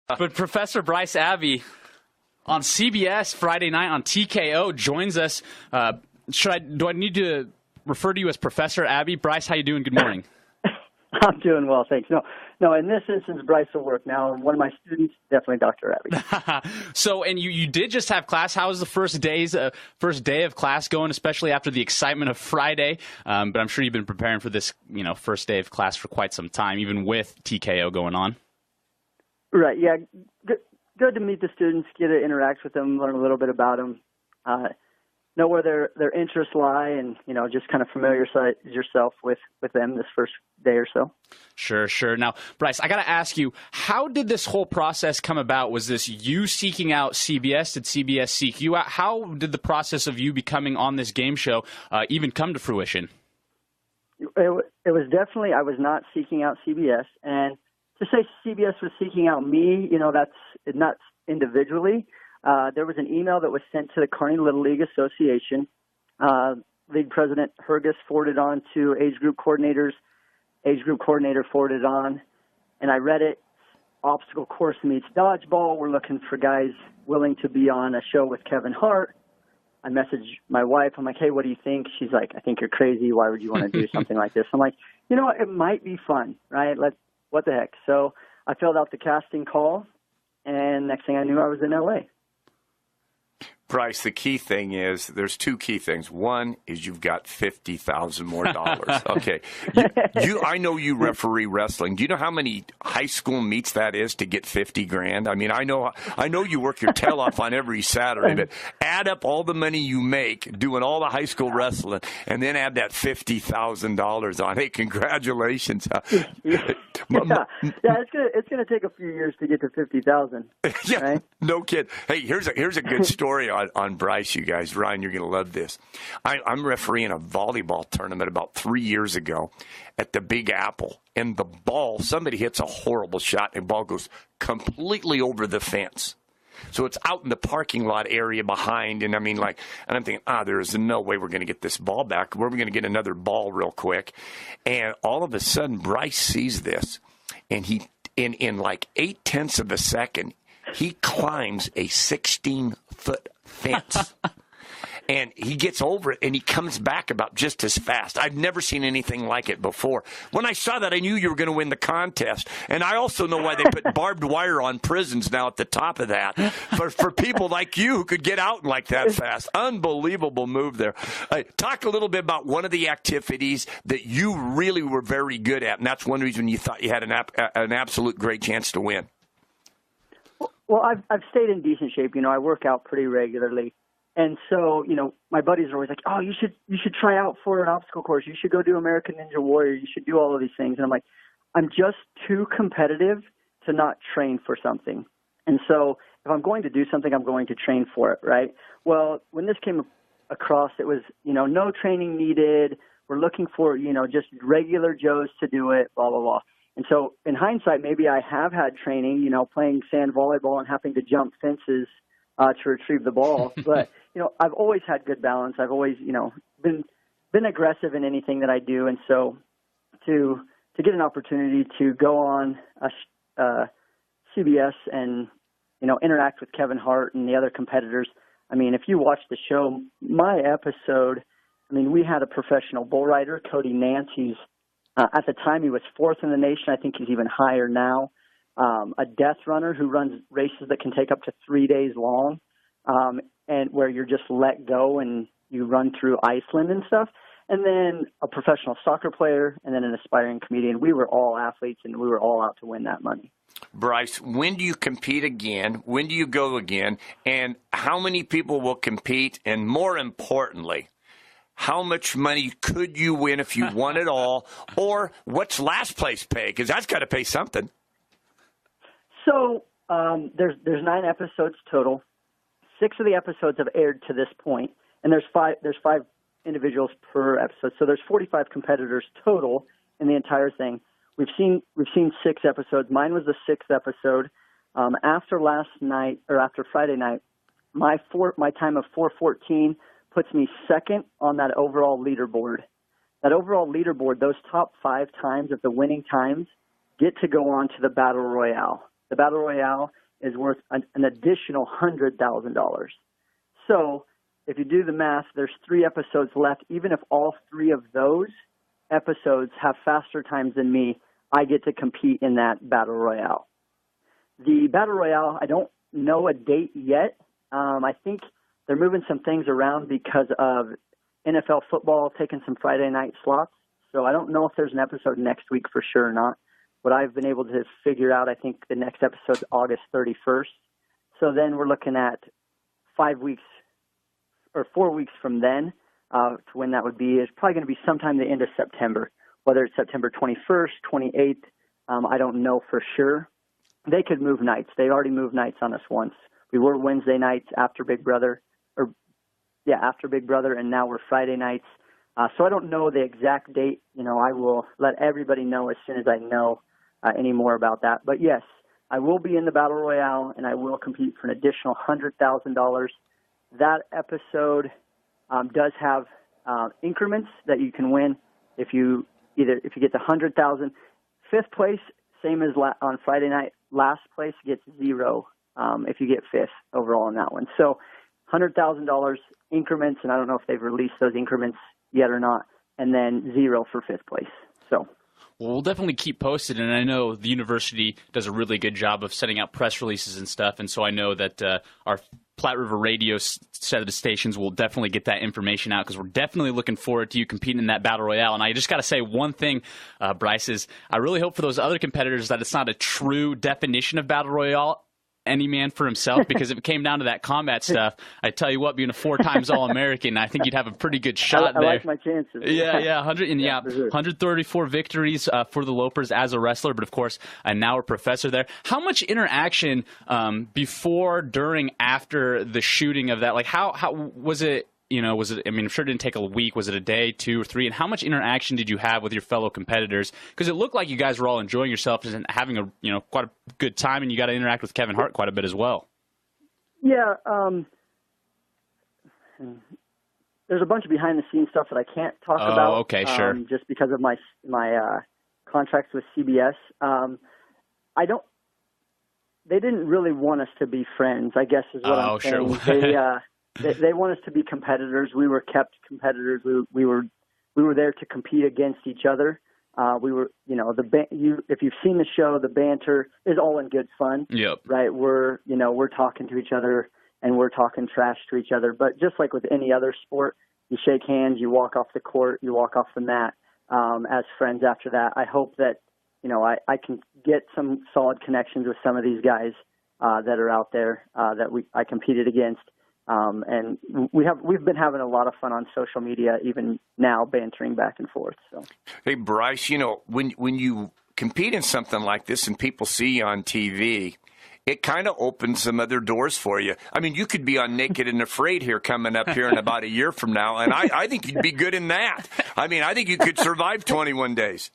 But Professor Bryce Abbey on CBS Friday night on TKO joins us. Do I need to refer to you as Professor Abbey? Bryce, how you doing? Good morning. I'm doing well, thanks. No. In this instance, Bryce will work now. One of my students, definitely Dr. Abbey. So, and you did just have class. How was the first day of class going, especially after the excitement of Friday? But I'm sure you've been preparing for this, first day of class for quite some time, even with TKO going on. Right. Yeah. Good to meet the students, get to interact with them, learn a little bit about them, know where their interests lie, and just kind of familiarize yourself with them this first day or so. Sure. Now, Bryce, I got to ask you, how did this whole process come about? Was this you seeking out CBS? Did CBS seek you out? How did the process of you becoming on this game show even come to fruition? It was definitely, I was not seeking out CBS, and to say CBS was seeking out me, that's not individually. There was an email that was sent to the Kearney Little League Association. League President Hergus forwarded on to age group coordinators. Age group coordinator forwarded on, and I read it. Obstacle course meets dodgeball. We're looking for guys willing to be on a show with Kevin Hart. I messaged my wife. I'm like, hey, what do you think? She's like, I think you're crazy. Why would you want to do something like this? I'm like, you know what? It might be fun, right? What the heck? So I filled out the casting call, and next thing I knew, I was in L.A. Bryce, the key thing is there's two key things. One is you've got $50,000 more dollars. Okay. I know you referee wrestling. Do you know how many high school meets that is to get $50,000? I mean, I know you work your tail off on every Saturday, but add up all the money you make doing all the high school wrestling and then add that $50,000 on. Hey, congratulations. Yeah, it's gonna take a few years to get to 50,000. Yeah, right? No kid. Hey, here's a good story on Bryce, you guys. Ryan, you're gonna love this. I'm refereeing a volleyball tournament about 3 years ago at the Big Apple, and the ball, somebody hits a horrible shot, and the ball goes completely over the fence. So it's out in the parking lot area behind, and I'm thinking, there is no way we're going to get this ball back. Where are we going to get another ball real quick? And all of a sudden, Bryce sees this, and he, in like 0.8 of a second, he climbs a 16-foot fence. And he gets over it, and he comes back about just as fast. I've never seen anything like it before. When I saw that, I knew you were going to win the contest. And I also know why they put barbed wire on prisons now at the top of that. For people like you who could get out like that fast. Unbelievable move there. Talk a little bit about one of the activities that you really were very good at, and that's one reason you thought you had an absolute great chance to win. Well, I've stayed in decent shape. I work out pretty regularly. And so, my buddies are always like, oh, you should try out for an obstacle course. You should go do American Ninja Warrior. You should do all of these things. And I'm like, I'm just too competitive to not train for something. And so if I'm going to do something, I'm going to train for it, right? Well, when this came across, it was, no training needed. We're looking for, just regular Joes to do it, blah, blah, blah. And so in hindsight, maybe I have had training, playing sand volleyball and having to jump fences to retrieve the ball. But, I've always had good balance. I've always, been aggressive in anything that I do. And so to get an opportunity to go on CBS and, interact with Kevin Hart and the other competitors, if you watch the show, my episode, we had a professional bull rider, Cody Nance. He's, at the time, he was 4th in the nation. I think he's even higher now. A death runner who runs races that can take up to 3 days long, and where you're just let go and you run through Iceland and stuff. And then a professional soccer player, and then an aspiring comedian. We were all athletes, and we were all out to win that money. Bryce, when do you compete again? When do you go again? And how many people will compete? And more importantly, how much money could you win if you won it all? Or what's last place pay? Because that's got to pay something. So there's 9 episodes total. 6 of the episodes have aired to this point, and there's five individuals per episode. So there's 45 competitors total in the entire thing. We've seen 6 episodes. Mine was the 6th episode. After last night, or after Friday night, my time of 4:14 puts me 2nd on that overall leaderboard. That overall leaderboard, those top 5 times of the winning times get to go on to the Battle Royale. the Battle Royale is worth an additional $100,000. So if you do the math, there's 3 episodes left. Even if all 3 of those episodes have faster times than me, I get to compete in that Battle Royale. The Battle Royale, I don't know a date yet. I think they're moving some things around because of NFL football taking some Friday night slots. So I don't know if there's an episode next week for sure or not. What I've been able to figure out, I think the next episode's August 31st. So then we're looking at 5 weeks or 4 weeks from then to when that would be. It's probably going to be sometime the end of September, whether it's September 21st, 28th. I don't know for sure. They could move nights. They already moved nights on us once. We were Wednesday nights after Big Brother, after Big Brother, and now we're Friday nights. So I don't know the exact date. I will let everybody know as soon as I know any more about that. But yes, I will be in the Battle Royale, and I will compete for an additional $100,000. That episode does have increments that you can win if you get the 100,000. 5th place, same as on Friday night. Last place gets 0 if you get 5th overall on that one. So $100,000 increments, and I don't know if they've released those increments yet or not, and then 0 for 5th place. So. Well, we'll definitely keep posted, and I know the university does a really good job of sending out press releases and stuff, and so I know that our Platte River Radio set of the stations will definitely get that information out because we're definitely looking forward to you competing in that Battle Royale. And I just got to say one thing, Bryce, is I really hope for those other competitors that it's not a true definition of Battle Royale, any man for himself, because if it came down to that combat stuff, I tell you what, being a 4 times All-American, I think you'd have a pretty good shot I there. like my chances. Yeah, 134 sure. victories for the Lopers as a wrestler, but of course, now a professor there. How much interaction before, during, after the shooting of that? Like, how was it? Was it? I mean, I'm sure it didn't take a week. Was it a day, 2 or 3? And how much interaction did you have with your fellow competitors? Because it looked like you guys were all enjoying yourselves and having a quite a good time, and you got to interact with Kevin Hart quite a bit as well. Yeah, there's a bunch of behind the scenes stuff that I can't talk about. Oh, okay, sure. Just because of my contracts with CBS. They didn't really want us to be friends, I guess is what I'm saying. Sure. They want us to be competitors. We were kept competitors. We were there to compete against each other. We were, if you've seen the show, the banter is all in good fun. Yep. Right. We're talking to each other and we're talking trash to each other. But just like with any other sport, you shake hands, you walk off the court, you walk off the mat as friends after that. I hope that, I can get some solid connections with some of these guys that are out there that I competed against. And we've been having a lot of fun on social media, even now, bantering back and forth. So, hey, Bryce, when you compete in something like this and people see you on TV, it kind of opens some other doors for you. I mean, you could be on Naked and Afraid here coming up here in about a year from now, and I think you'd be good in that. I mean, I think you could survive 21 days.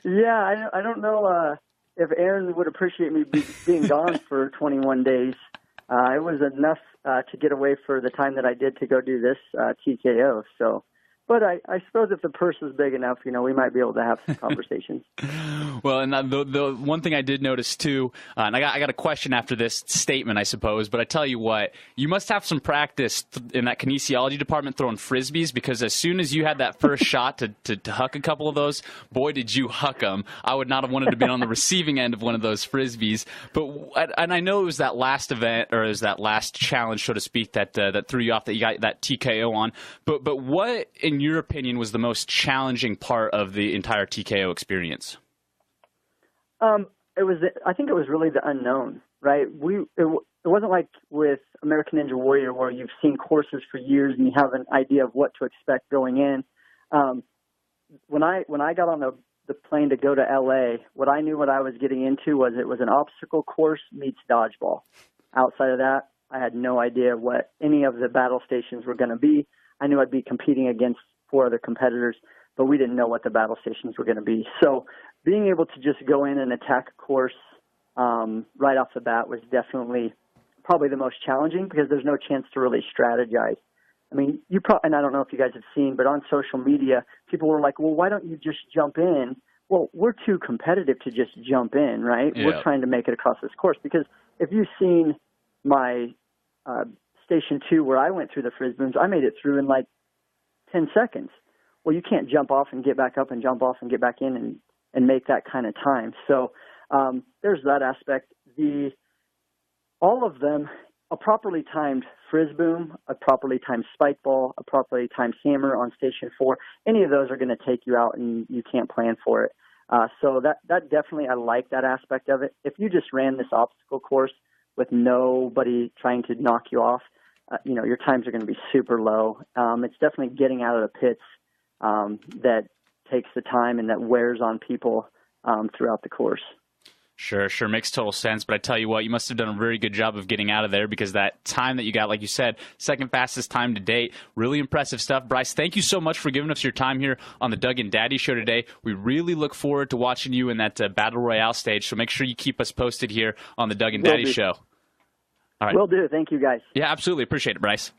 Yeah, I don't know if Aaron would appreciate me being gone for 21 days. It was enough to get away for the time that I did to go do this TKO. So, but I suppose if the purse is big enough, we might be able to have some conversations. Well, and the one thing I did notice too, and I got a question after this statement, I suppose, but I tell you what, you must have some practice in that kinesiology department throwing frisbees, because as soon as you had that first shot to huck a couple of those, boy, did you huck them. I would not have wanted to be on the receiving end of one of those frisbees. And I know it was that last event, or it was that last challenge, so to speak, that threw you off, that you got that TKO on. But what, in your opinion, was the most challenging part of the entire TKO experience? I think it was really the unknown, right? It wasn't like with American Ninja Warrior where you've seen courses for years and you have an idea of what to expect going in. When I got on the plane to go to LA, what I knew what I was getting into was it was an obstacle course meets dodgeball. Outside of that, I had no idea what any of the battle stations were going to be. I knew I'd be competing against 4 other competitors, but we didn't know what the battle stations were going to be. So being able to just go in and attack a course right off the bat was definitely probably the most challenging, because there's no chance to really strategize. I mean, and I don't know if you guys have seen, but on social media, people were like, well, why don't you just jump in? well, we're too competitive to just jump in, right? Yeah. We're trying to make it across this course because if you've seen my Station 2 where I went through the Frisbooms, I made it through in like 10 seconds. Well, you can't jump off and get back up and jump off and get back in and make that kind of time. So there's that aspect. All of them, a properly timed Frisboom, a properly timed spike ball, a properly timed hammer on Station 4, any of those are going to take you out and you can't plan for it. So that definitely, I like that aspect of it. If you just ran this obstacle course with nobody trying to knock you off, your times are going to be super low. It's definitely getting out of the pits that takes the time and that wears on people throughout the course. Sure. Makes total sense. But I tell you what, you must have done a very good job of getting out of there because that time that you got, like you said, second fastest time to date. Really impressive stuff. Bryce, thank you so much for giving us your time here on the Doug and Daddy Show today. We really look forward to watching you in that Battle Royale stage. So make sure you keep us posted here on the Doug and Daddy Show. All right. Will do. Thank you, guys. Yeah, absolutely. Appreciate it, Bryce.